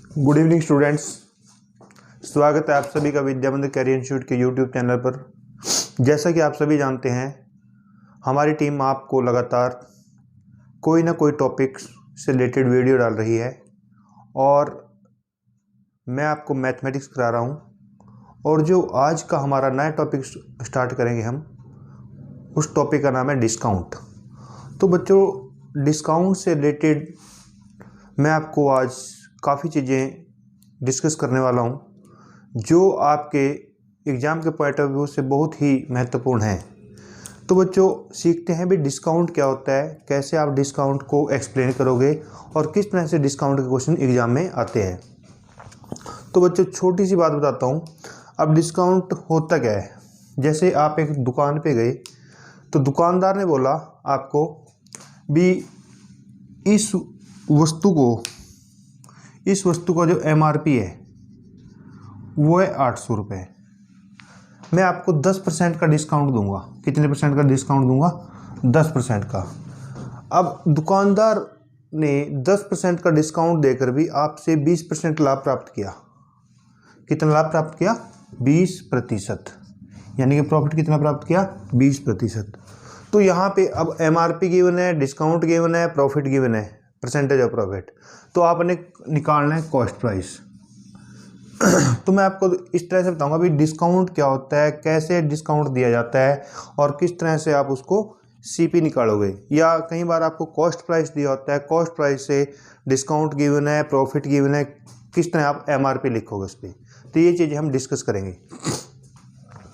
Good evening students. स्वागत है आप सभी का विद्या मंदिर कैरियर इंस्टीट्यूट के यूट्यूब चैनल पर। जैसा कि आप सभी जानते हैं, हमारी टीम आपको लगातार कोई ना कोई टॉपिक्स से रिलेटेड वीडियो डाल रही है और मैं आपको मैथमेटिक्स करा रहा हूं। और जो आज का हमारा नया टॉपिक स्टार्ट करेंगे हम, उस टॉपिक का नाम है डिस्काउंट। तो बच्चों, डिस्काउंट से रिलेटेड मैं आपको आज काफ़ी चीज़ें डिस्कस करने वाला हूं जो आपके एग्ज़ाम के पॉइंट ऑफ व्यू से बहुत ही महत्वपूर्ण है। तो बच्चों, सीखते हैं भी डिस्काउंट क्या होता है, कैसे आप डिस्काउंट को एक्सप्लेन करोगे और किस तरह से डिस्काउंट के क्वेश्चन एग्ज़ाम में आते हैं। तो बच्चों, छोटी सी बात बताता हूं। अब डिस्काउंट होता क्या है, जैसे आप एक दुकान पे गए तो दुकानदार ने बोला आपको भी इस वस्तु का जो MRP है वो है 800 रुपये। मैं आपको 10% का डिस्काउंट दूंगा। कितने परसेंट का डिस्काउंट दूंगा? 10% का। अब दुकानदार ने 10% का डिस्काउंट देकर भी आपसे 20% लाभ प्राप्त किया। कितना लाभ प्राप्त किया? 20%। यानी कि प्रॉफिट कितना प्राप्त किया? 20%। तो यहाँ पे अब MRP गिवन है, डिस्काउंट गिवन है, प्रॉफिट गिवन है, परसेंटेज ऑफ प्रॉफिट। तो आपने निकालना है कॉस्ट प्राइस। तो मैं आपको इस तरह से बताऊंगा भी डिस्काउंट क्या होता है, कैसे डिस्काउंट दिया जाता है और किस तरह से आप उसको CP निकालोगे। या कई बार आपको कॉस्ट प्राइस दिया होता है, कॉस्ट प्राइस से डिस्काउंट गिवन है, प्रॉफिट गिवन है, किस तरह आप MRP लिखोगे उस पर। तो ये चीज़ें हम डिस्कस करेंगे।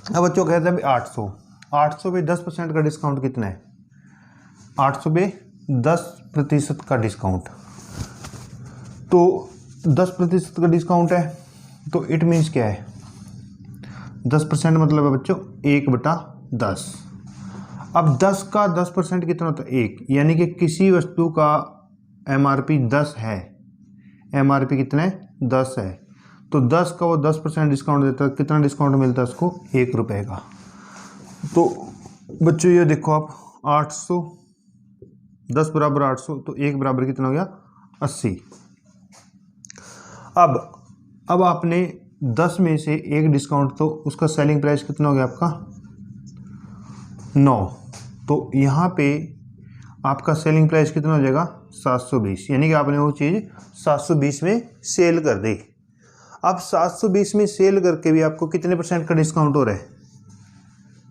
अब बच्चों कहते हैं 800 पे 10% का डिस्काउंट कितना है? 800 पे 10% का डिस्काउंट। तो 10% का डिस्काउंट है तो इट मीन्स क्या है? 10% मतलब है बच्चों 1/10। अब 10 का 10% कितना होता है? 1। यानी कि किसी वस्तु का MRP 10 है, MRP कितना है? 10 है। तो 10 का वो 10% डिस्काउंट देता है। कितना डिस्काउंट मिलता है उसको? 1 रुपये का। तो बच्चों ये देखो आप, 800, 10 बराबर 800, तो 1 बराबर कितना हो गया? 80। अब आपने 10 में से 1 डिस्काउंट, तो उसका सेलिंग प्राइस कितना हो गया आपका? 9। तो यहाँ पे आपका सेलिंग प्राइस कितना हो जाएगा? 720। यानी कि आपने वो चीज़ 720 में सेल कर दी। अब 720 में सेल करके भी आपको कितने परसेंट का डिस्काउंट हो रहा है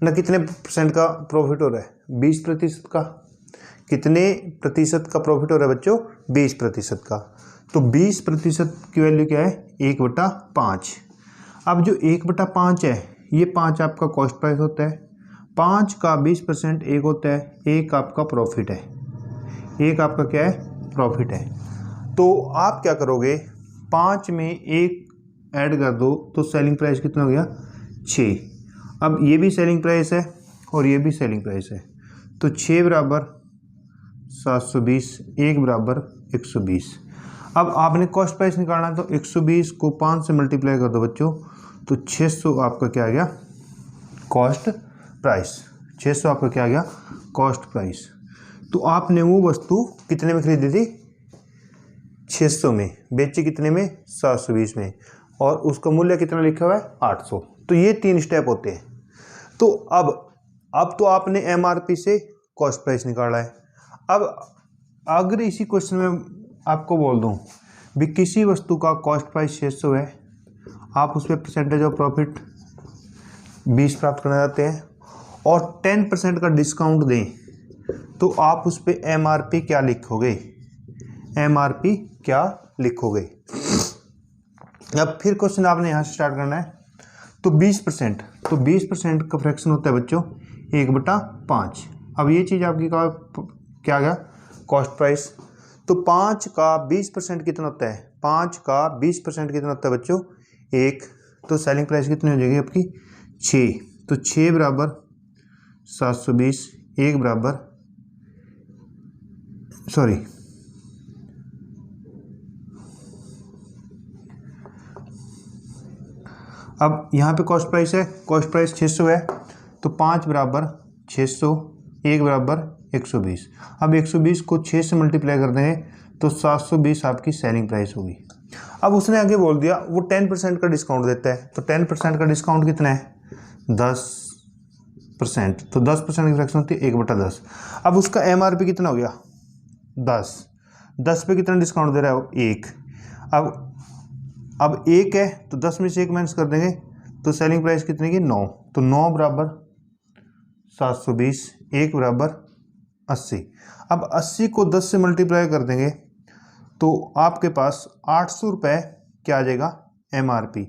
ना, कितने परसेंट का प्रॉफिट हो रहा है? 20% का। कितने प्रतिशत का प्रॉफिट हो रहा है बच्चों? 20% का। तो 20% की वैल्यू क्या है? 1/5। अब जो 1/5 है, ये 5 आपका कॉस्ट प्राइस होता है, 5 का 20% 1 होता है, 1 आपका प्रॉफिट है। 1 आपका क्या है? प्रॉफिट है। तो आप क्या करोगे? 5 में 1 ऐड कर दो तो सेलिंग प्राइस कितना हो गया? 6। अब ये भी सेलिंग प्राइस है और ये भी सेलिंग प्राइस है। तो 6 बराबर 720, 1 बराबर 120। अब आपने कॉस्ट प्राइस निकालना है तो 120 को 5 से मल्टीप्लाई कर दो बच्चों, तो 600 आपका क्या आ गया? Cost price. 600 आपका क्या आ गया? Cost price. तो आपने वो वस्तु कितने में खरीदी थी? 600 में। बेची कितने में? 720 में। और उसका मूल्य कितना लिखा हुआ है? 800। तो ये 3 स्टेप होते हैं। तो अब तो आपने MRP से कॉस्ट प्राइस निकाला है। अब अगर इसी क्वेश्चन में आपको बोल दूं भी किसी वस्तु का कॉस्ट प्राइस 600 है, आप उस पर परसेंटेज ऑफ प्रॉफिट 20 प्राप्त करना चाहते हैं और 10% का डिस्काउंट दें, तो आप उस पर MRP क्या लिखोगे? MRP क्या लिखोगे? अब फिर क्वेश्चन आपने यहाँ से स्टार्ट करना है। तो 20%, तो 20% का फ्रैक्शन होता है बच्चों 1/5। अब ये चीज़ आपकी क्या आ गया? Cost price. तो 5 का 20% कितना होता है? 5 का 20% कितना होता है बच्चों? 1। तो सेलिंग प्राइस कितनी हो जाएगी आपकी? 6। तो 6 बराबर 720, 1 बराबर, सॉरी, अब यहाँ पे कॉस्ट प्राइस है, कॉस्ट प्राइस 600 है, तो 5 बराबर 600, 1 बराबर 120। अब 120 को 6 से मल्टीप्लाई कर दें तो 720 आपकी सेलिंग प्राइस होगी। अब उसने आगे बोल दिया वो 10% का डिस्काउंट देता है, तो 10% का डिस्काउंट कितना है 10%, तो 10% की फ्रैक्शन होती है 1/10। अब उसका MRP कितना हो गया 10 पे कितना डिस्काउंट दे रहा है वो 1। अब 1 है तो 10 में से 1 माइनस कर देंगे तो सेलिंग प्राइस कितनी की 9, तो 9 बराबर 720, 1 बराबर 80। अब 80 को 10 से मल्टीप्लाई कर देंगे तो आपके पास 800 रुपये क्या आ जाएगा MRP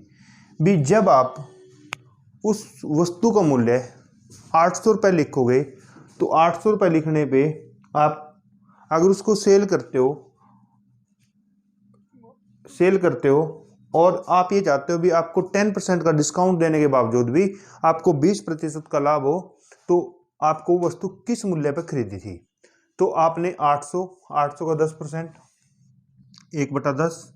भी। जब आप उस वस्तु का मूल्य 800 रुपये लिखोगे तो 800 रुपये लिखने पे आप अगर उसको सेल करते हो और आप ये चाहते हो भी आपको 10% का डिस्काउंट देने के बावजूद भी आपको 20% का लाभ हो, तो आपको वस्तु किस मूल्य पर खरीदी थी, तो आपने 800 का 10% 1/10,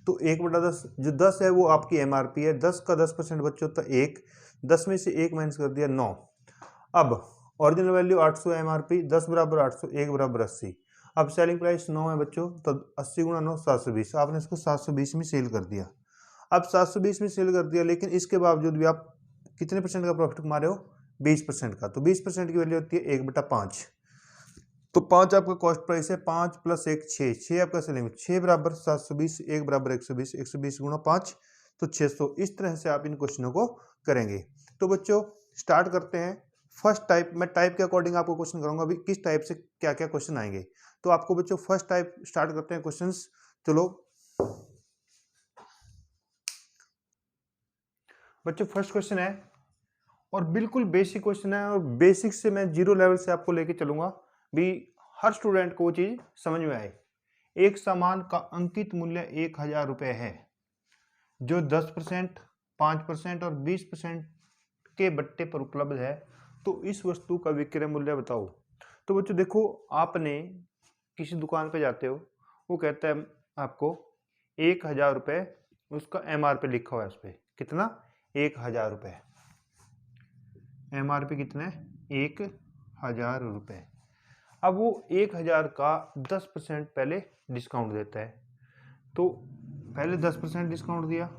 तो 1/10 जो 10 है वो आपकी MRP है। 10 का 10% बच्चों तो 1, 10 में से 1 माइनस कर दिया 9। अब ओरिजिनल वैल्यू 800 MRP, 10 बराबर 800, 1 बराबर 80। अब सेलिंग प्राइस 9 है बच्चों, तो 80 गुणा 9 720, आपने इसको 720 में सेल कर दिया। अब 720 में सेल कर दिया, लेकिन इसके बावजूद भी आप कितने % का प्रॉफिट कमा रहे हो 20% का, तो 20% की वैल्यू होती है 1/5, तो 5 आपका कॉस्ट प्राइस है, 5 + 1 6, 6 आपका सेलिंग, 6 बराबर 720, 1 बराबर 120, 120 गुणा 5 तो 600। इस तरह से आप इन क्वेश्चनों को करेंगे। तो बच्चों स्टार्ट करते हैं फर्स्ट टाइप। मैं टाइप के अकॉर्डिंग आपको क्वेश्चन कराऊंगा अभी किस टाइप से क्या क्या क्वेश्चन आएंगे। तो आपको बच्चों फर्स्ट टाइप स्टार्ट करते हैं क्वेश्चंस। चलो बच्चों फर्स्ट क्वेश्चन है और बिल्कुल बेसिक क्वेश्चन है, और बेसिक से मैं 0 लेवल से आपको लेके चलूंगा भी हर स्टूडेंट को वो चीज समझ में आए। एक सामान का अंकित मूल्य 1000 रुपये है जो 10%, 5% और 20% के बट्टे पर उपलब्ध है, तो इस वस्तु का विक्रय मूल्य बताओ। तो बच्चों देखो, आपने किसी दुकान पे जाते हो, वो कहता है आपको 1000 रुपये, उसका MRP लिखा हुआ है उस पर कितना 1000 रुपये, MRP कितना है 1000 रुपये। अब वो 1000 का 10% पहले डिस्काउंट देता है, तो पहले 10% डिस्काउंट दिया,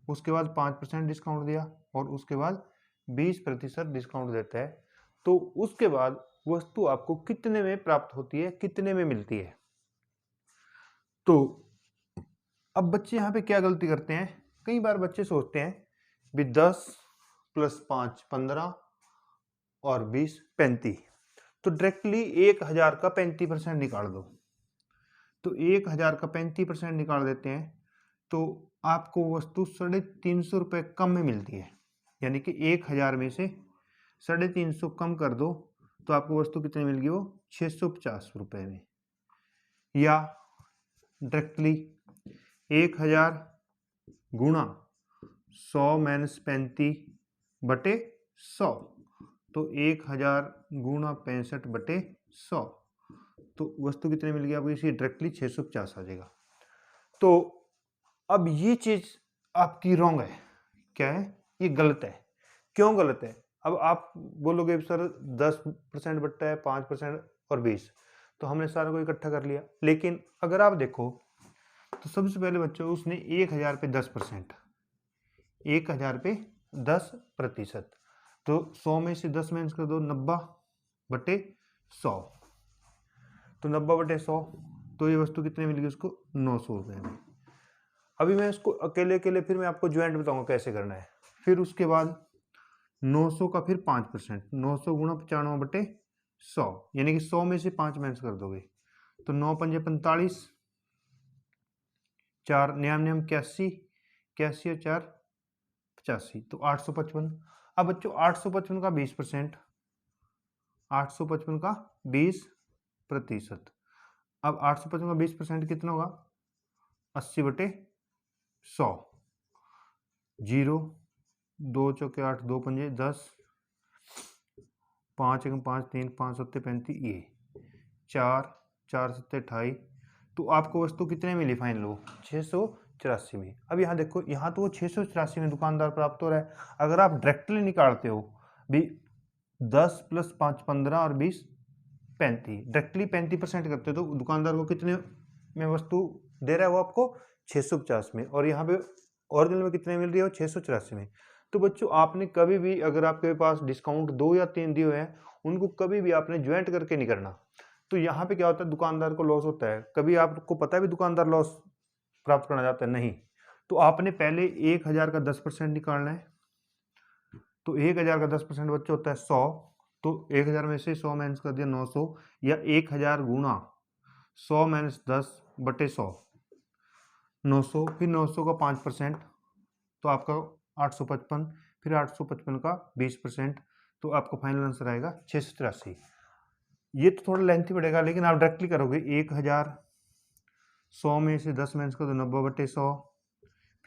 उसके बाद 5% डिस्काउंट दिया और उसके बाद 20% डिस्काउंट देता है, तो उसके बाद वस्तु आपको कितने में प्राप्त होती है, कितने में मिलती है। तो अब बच्चे यहाँ पे क्या गलती करते हैं, कई बार बच्चे सोचते हैं भी 10 + 5 15 और 20 35, तो डायरेक्टली 1000 का 35% निकाल दो। तो 1000 का 35% निकाल देते हैं तो आपको वस्तु 350 रुपये कम में मिलती है, यानी कि 1000 में से 350 कम कर दो तो आपको वस्तु कितनी मिल गई वो 650 रुपये में। या डायरेक्टली 1000 गुणा 100 - 35/100, तो 1000 गुणा 65/100, तो वस्तु कितने मिल गई आपको, इसी डायरेक्टली 650 आ जाएगा। तो अब ये चीज आपकी रॉन्ग है, क्या है ये गलत है। क्यों गलत है, अब आप बोलोगे सर 10% बट्टा है 5% और 20, तो हमने सारा को इकट्ठा कर लिया, लेकिन अगर आप देखो तो सबसे पहले बच्चों उसने 1000 पे 10%, 1000 पे 10%, तो 100 में से 10 माइनस कर दो 90/100, तो 90/100, तो ये वस्तु कितने मिल गई उसको 900 रुपये में। अभी मैं इसको अकेले फिर मैं आपको ज्वाइंट बताऊंगा कैसे करना है। फिर उसके बाद 900 का फिर 5%, 900 गुणा 95/100, यानी कि 100 में से 5 माइनस कर दोगे तो 9 × 5 = 45, 4 नियम 81, 81 और 4 85, तो 855। अब बच्चों 855 का 20%, 855 का 20%, अब 855 का 20% कितना होगा 80/100, 0 2 चौके 8 2 पंजे 10, 5 × 5 3 5 7 35, ये 4 4 7 28, तो आपको वस्तु कितने मिली फाइनल वो 684 में। अब यहाँ देखो, यहाँ तो वो 684 में दुकानदार प्राप्त हो रहा है। अगर आप डायरेक्टली निकालते हो भी 10 + 5 15 और 20 35, डायरेक्टली 35% करते हो तो दुकानदार को कितने में वस्तु दे रहा है वो आपको 650 में, और यहाँ पे ओरिजिनल में कितने मिल रही है वो 684 में। तो बच्चों आपने कभी भी अगर आपके पास डिस्काउंट 2 या 3 दिए हुए हैं उनको कभी भी आपने ज्वाइंट करके नहीं करना। तो यहाँ पे क्या होता है, दुकानदार को लॉस होता है। कभी आपको पता है भी दुकानदार लॉस प्राप्त करना चाहता है? नहीं। तो आपने पहले 1000 का 10% निकालना है। तो 1000 का 10% बच्चों होता है 100। तो 1000 में से 100 माइनस कर दिया 900, या 1000 गुना 100 माइनस 10 बटे 100 900, फिर 900 का 5% तो आपका 855, फिर 855 का 20% तो आपका फाइनल आंसर आएगा 683। ये तो थोड़ा लेंथी पड़ेगा, लेकिन आप डायरेक्टली करोगे 1000 100 में से 10 माइनस कर दो 90 बटे 100,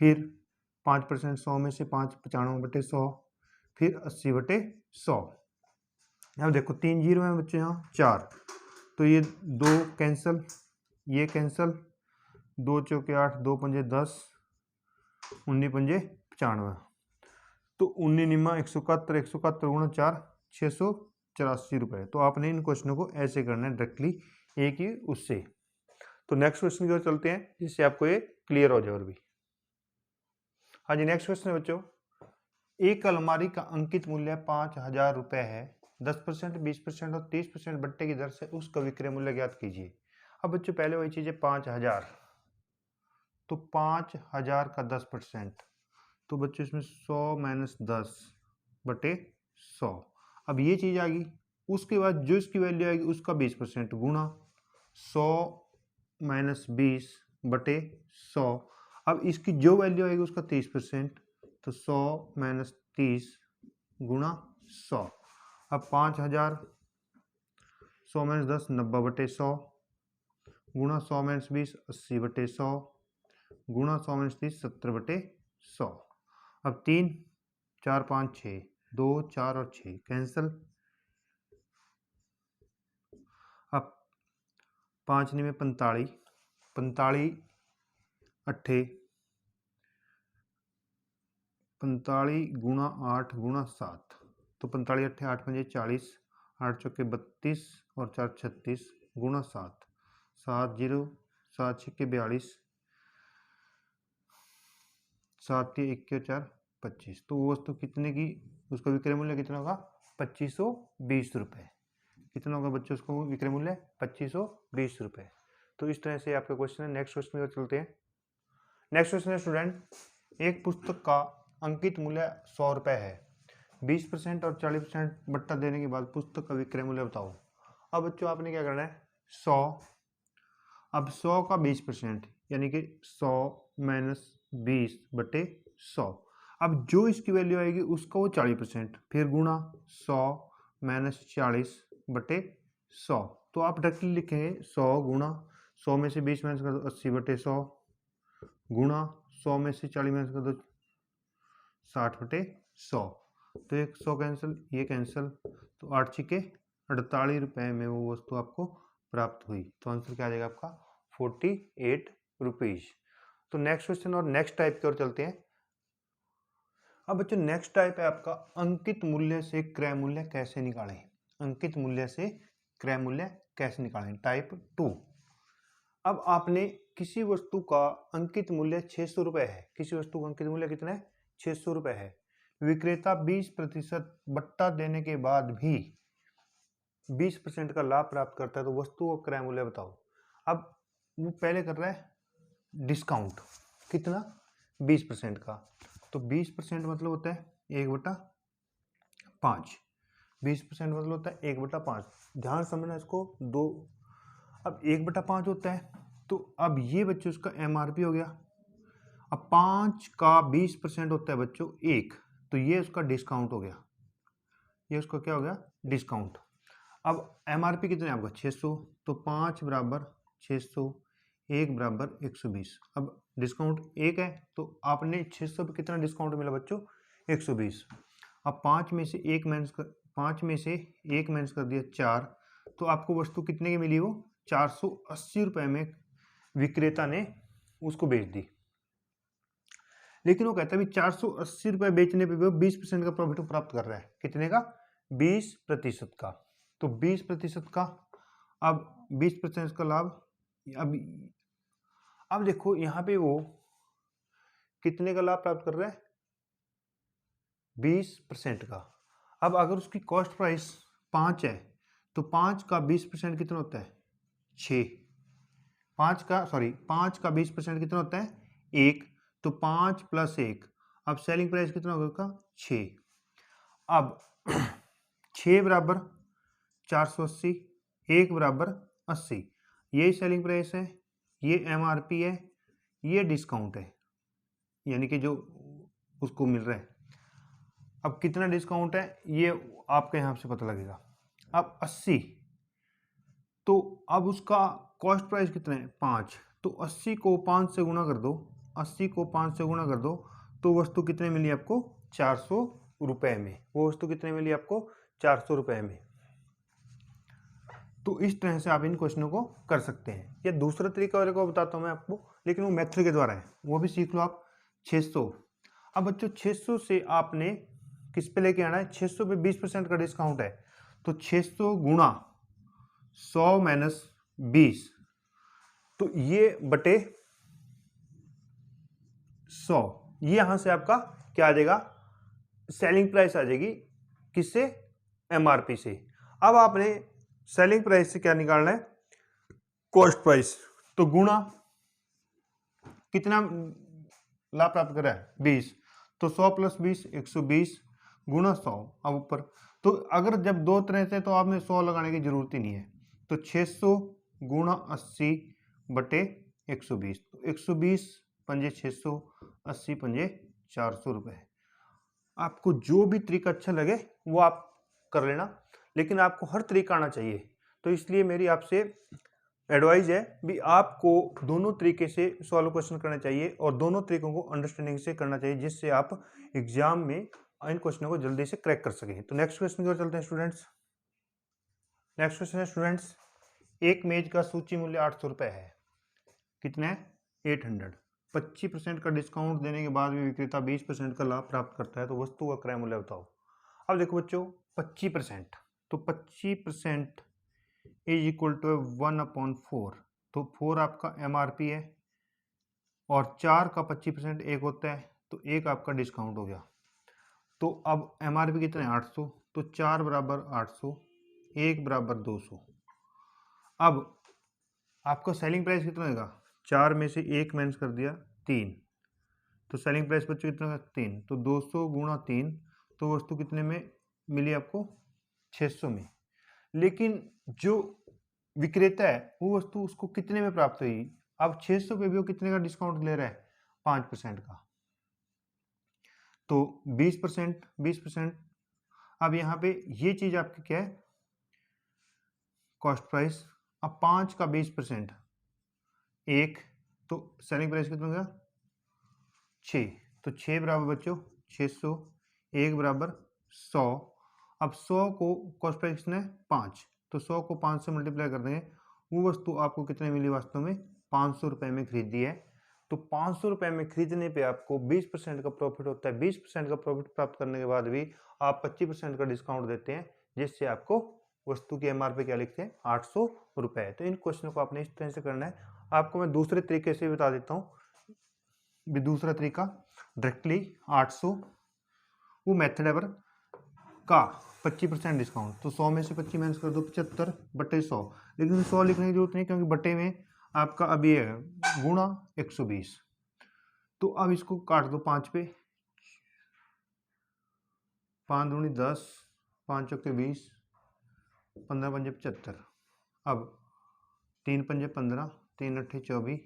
फिर 5% 100 में से 5 95 बटे 100, फिर 80 बटे 100। अब देखो 3 जीरो है बच्चे, यहाँ 4, तो ये 2 कैंसिल, ये कैंसिल, 2 चौके 8, 2 पंजे 10, 19 पंजे 95, तो 19 निमा 171, 171 गुणा 4 684 रुपये। तो आपने इन क्वेश्चनों को ऐसे करना है डायरेक्टली एक ही उससे। तो नेक्स्ट क्वेश्चन की ओर चलते हैं जिससे आपको ये क्लियर हो जाए और भी। हाँ जी, नेक्स्ट क्वेश्चन है बच्चों, एक अलमारी का अंकित मूल्य 5000 रुपये है। 10%, 20% और 30% बट्टे की दर से उसका विक्रय मूल्य ज्ञात कीजिए। अब बच्चों पहले वही चीज है 5000, तो 5000 का 10%, तो बच्चों इसमें 100 माइनस 10 बटे 100। अब ये चीज आ गई, उसके बाद जो इसकी वैल्यू आएगी उसका 20% गुणा 100 माइनस 20 बटे 100। अब इसकी जो वैल्यू आएगी उसका 30%, तो 100 माइनस 30 गुणा 100। अब 5000 100 माइनस 10 90 बटे 100 गुणा 100 माइनस 20 80 बटे 100 गुणा 100 माइनस 30 70 बटे 100। अब 3 4 5 6, 2 4 और 6 कैंसिल। अब 5 में 45, 45 अट्ठे 45 गुणा 8 गुणा 7, तो 45 अट्ठे 8 पंजे 40, 8 चौके 32 और 4 36 गुणा 7, 7 जीरो 7 छक्के 42, 7 के 1 के 4 25। तो वो वस्तु कितने की, उसका विक्रय मूल्य कितना होगा 2520 रुपये। कितना होगा बच्चों उसको विक्रय मूल्य 2520 रुपये। तो इस तरह से आपका क्वेश्चन है। नेक्स्ट क्वेश्चन की ओर चलते हैं। नेक्स्ट क्वेश्चन है स्टूडेंट, एक पुस्तक का अंकित मूल्य 100 रुपये है। 20% और 40% बट्टा देने के बाद पुस्तक का विक्रय मूल्य बताओ। अब बच्चों आपने क्या करना है 100, अब 100 का 20% यानी कि 100 माइनस 20 बटे 100। अब जो इसकी वैल्यू आएगी उसका वो 40%, फिर गुणा 100 माइनस 40 बटे 100। तो आप डायरेक्टली लिखेंगे 100 गुणा 100 में से 20 माइनस कर दो 80 बटे 100 गुणा 100 में से 40 माइनस कर दो 60 बटे 100। तो एक 100 कैंसिल, ये कैंसिल, तो 8 छिके 48 रुपये में वो वस्तु आपको प्राप्त हुई। तो आंसर क्या आ जाएगा आपका 48 रुपीज। तो नेक्स्ट क्वेश्चन और नेक्स्ट टाइप की ओर चलते हैं। अब बच्चों नेक्स्ट टाइप है आपका अंकित मूल्य से क्रय मूल्य कैसे निकालें। अंकित मूल्य से क्रय मूल्य कैसे निकालें, टाइप 2। अब आपने किसी वस्तु का अंकित मूल्य 600 रुपये है। किसी वस्तु का अंकित मूल्य कितना है 600 रुपये है। विक्रेता 20% बट्टा देने के बाद भी 20% का लाभ प्राप्त करता है। तो वस्तु का क्रय मूल्य बताओ। अब वो पहले कर रहा है डिस्काउंट, कितना 20% का। तो 20% मतलब होता है 1/5। 20% मतलब होता है 1/5। ध्यान समझना इसको दो। अब 1/5 होता है, तो अब ये बच्चों उसका MRP हो गया। अब 5 का 20% होता है बच्चों 1, तो ये उसका डिस्काउंट हो गया। ये उसका क्या हो गया डिस्काउंट। अब MRP कितने आपका 600, तो 5 बराबर 600, 1 बराबर 120। अब डिस्काउंट 1 है तो आपने 600 पे कितना डिस्काउंट मिला बच्चों 120। अब 5 में से 1 माइनस कर दिया 4, तो आपको वस्तु कितने की मिली, वो 480 रुपये में विक्रेता ने उसको बेच दी। लेकिन वो कहता है 480 रुपये बेचने पे भी वो 20% का प्रॉफिट प्राप्त कर रहा है। कितने का 20% का। तो 20% का, अब 20% का लाभ। अब देखो यहाँ पे वो कितने का लाभ प्राप्त कर रहा है, 20% का। अब अगर उसकी कॉस्ट प्राइस 5 है तो 5 का 20% कितना होता है, 6। 5 का 20% कितना होता है, 1। तो 5 + 1, अब सेलिंग प्राइस कितना होगा, 6। अब 6 बराबर 480, 1 बराबर 80। ये सेलिंग प्राइस है, ये MRP है, ये डिस्काउंट है, यानी कि जो उसको मिल रहा है। अब कितना डिस्काउंट है ये आपके यहाँ से पता लगेगा। अब 80, तो अब उसका कॉस्ट प्राइस कितना है, 5। तो 80 को 5 से गुणा कर दो, 80 को 5 से गुणा कर दो, तो वस्तु कितने मिली आपको, 400 रुपये में। वो वस्तु कितने मिली आपको, 400 रुपये में। तो इस तरह से आप इन क्वेश्चनों को कर सकते हैं। या दूसरा तरीका वाले को बताता हूँ मैं आपको, लेकिन वो मेथड के द्वारा है, वो भी सीख लो आप। 600, अब बच्चों 600 से आपने किस पे लेके आना है, 600 पे 20% का डिस्काउंट है, तो 600 गुणा 100 माइनस 20, तो ये बटे 100, ये यहां से आपका क्या आ जाएगा, सेलिंग प्राइस आ जाएगी। किससे, MRP से। अब आपने सेलिंग प्राइस से क्या निकालना है, कॉस्ट प्राइस। तो गुणा कितना लाभ प्राप्त कर रहा है, 20। तो 100 + 20 120 गुणा 100। अब ऊपर तो अगर जब दो तरह से, तो आपने 100 लगाने की जरूरत ही नहीं है। तो 600 गुणा 80 बटे 120, तो 120 पंजे 600, 80 पंजे 400 रुपये। आपको जो भी तरीका अच्छा लगे वो आप कर लेना, लेकिन आपको हर तरीका आना चाहिए। तो इसलिए मेरी आपसे एडवाइस है भी आपको दोनों तरीके से सॉल्व क्वेश्चन करना चाहिए और दोनों तरीकों को अंडरस्टैंडिंग से करना चाहिए, जिससे आप एग्जाम में इन क्वेश्चनों को जल्दी से क्रैक कर सकें। तो नेक्स्ट क्वेश्चन की ओर चलते हैं स्टूडेंट्स। नेक्स्ट क्वेश्चन है स्टूडेंट्स, एक मेज का सूची मूल्य 800 रुपये है। कितना है, 800। 25% का डिस्काउंट देने के बाद भी विक्रेता 20% का लाभ प्राप्त करता है, तो वस्तु का क्रय मूल्य बताओ। अब देखो बच्चों 25%, तो 25% इज इक्वल टू 1/4। तो 4 आपका MRP है और 4 का 25% 1 होता है, तो 1 आपका डिस्काउंट हो गया। तो अब MRP कितना है, 800। तो 4 बराबर 800, 1 बराबर 200। अब आपका सेलिंग प्राइस कितना होगा, 4 में से 1 माइनस कर दिया 3, तो सेलिंग प्राइस बच्चों कितना होगा, 3। तो 200 गुणा 3, तो वस्तु कितने में मिली आपको, 600 में। लेकिन जो विक्रेता है वो वस्तु उसको कितने में प्राप्त हुई, अब 600 पे भी वो कितने का डिस्काउंट ले रहा है, 5% का, तो 20%, 20%। अब यहाँ पे ये चीज आपकी क्या है, कॉस्ट प्राइस। अब 5 का 20% 1, तो सेलिंग प्राइस कितना हो गया, 6। तो 6 बराबर बच्चों 600, 1 बराबर 100। अब 100 को कॉस्ट प्राइस कितना है, 5, तो 100 को 5 से मल्टीप्लाई कर देंगे, वो वस्तु आपको कितने मिली, वास्तव में 500 रुपये में खरीदी है। तो 500 रुपये में खरीदने पे आपको 20% का प्रॉफिट होता है। 20% का प्रॉफिट प्राप्त करने के बाद भी आप 25% का डिस्काउंट देते हैं, जिससे आपको वस्तु की MRP क्या लिखते हैं, 800 रुपये। तो इन क्वेश्चन को आपने इस तरह से करना है। आपको मैं दूसरे तरीके से बता देता हूँ, दूसरा तरीका डायरेक्टली 800, वो मेथड है पर का 25% डिस्काउंट। तो 100 में से 25 माइनस कर दो, 75 बटे 100। लेकिन 100 लिखने की जरूरत नहीं, क्योंकि बटे में आपका अब ये है गुणा 120। तो अब इसको काट दो 5 पे, 5 दूनी 10, 5 चौके 20, 15 पंजे 75। अब 3 पंजे 15, 3 अट्ठे 24,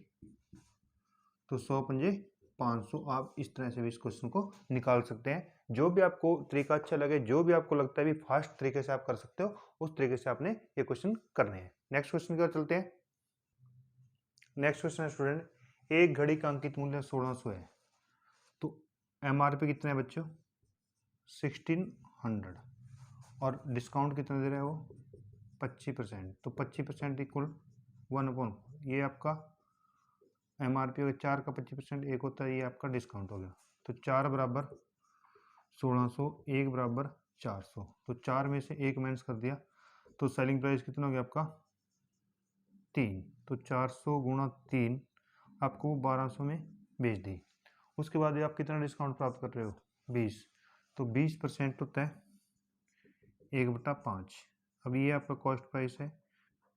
तो 100 पंजे 500। आप इस तरह से भी इस क्वेश्चन को निकाल सकते हैं। जो भी आपको तरीका अच्छा लगे, जो भी आपको लगता है भी फास्ट तरीके से आप कर सकते हो, उस तरीके से आपने ये क्वेश्चन करने हैं। नेक्स्ट क्वेश्चन की ओर चलते हैं। नेक्स्ट क्वेश्चन है स्टूडेंट, एक घड़ी का अंकित मूल्य 1600 है, तो MRP कितना है बच्चों, 1600, और डिस्काउंट कितना दे रहा है वो, 25%। तो 25% इक्वल 1/4, ये आपका MRP हो गया। 4 का 25% 1 होता है, ये आपका डिस्काउंट हो गया। तो 4 बराबर 1600, 1 बराबर 400। तो 4 में से 1 माइनस कर दिया, तो सेलिंग प्राइस कितना हो गया आपका, 3। तो 400 गुणा 3, आपको वो 1200 में बेच दी। उसके बाद ये आप कितना डिस्काउंट प्राप्त कर रहे हो, 20, तो 20% होता है 1/5। अब ये आपका कॉस्ट प्राइस है,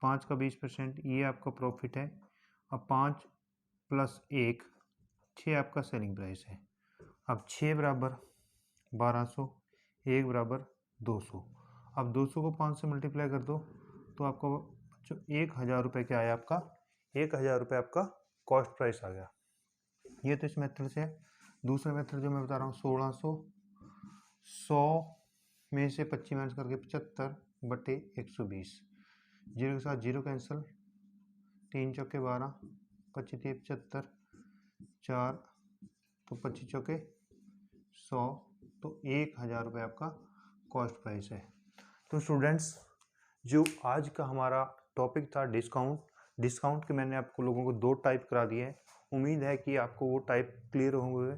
5 का 20%, ये आपका प्रॉफिट है। अब 5 + 1 6 आपका सेलिंग प्राइस है। अब 6 बराबर 1200, 1 बराबर 200। अब 200 को 5 से मल्टीप्लाई कर दो तो आपका बच्चों 1000 रुपये क्या आया आपका, 1000 रुपये आपका कॉस्ट प्राइस आ गया। ये तो इस मेथड से है। दूसरा मेथड जो मैं बता रहा हूँ 1600, 100 में से 25 माइनस करके 75/120, जीरो के साथ जीरो कैंसिल, 3 चौके 12, 25 75, 4 तो 25 चौके 100, तो 1000 रुपये आपका कॉस्ट प्राइस है। तो स्टूडेंट्स, जो आज का हमारा टॉपिक था डिस्काउंट के मैंने आपको लोगों को 2 टाइप करा दिए हैं। उम्मीद है कि आपको वो टाइप क्लियर होंगे।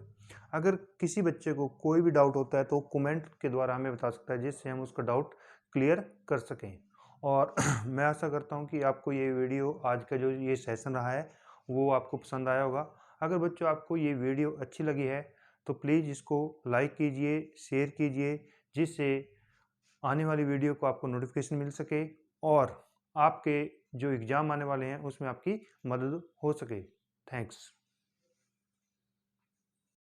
अगर किसी बच्चे को कोई भी डाउट होता है तो कमेंट के द्वारा हमें बता सकता है, जिससे हम उसका डाउट क्लियर कर सकें। और मैं आशा करता हूँ कि आपको ये वीडियो, आज का जो ये सेशन रहा है, वो आपको पसंद आया होगा। अगर बच्चों आपको ये वीडियो अच्छी लगी है तो प्लीज़ इसको लाइक कीजिए, शेयर कीजिए, जिससे आने वाली वीडियो को आपको नोटिफिकेशन मिल सके और आपके जो एग्ज़ाम आने वाले हैं उसमें आपकी मदद हो सके। थैंक्स।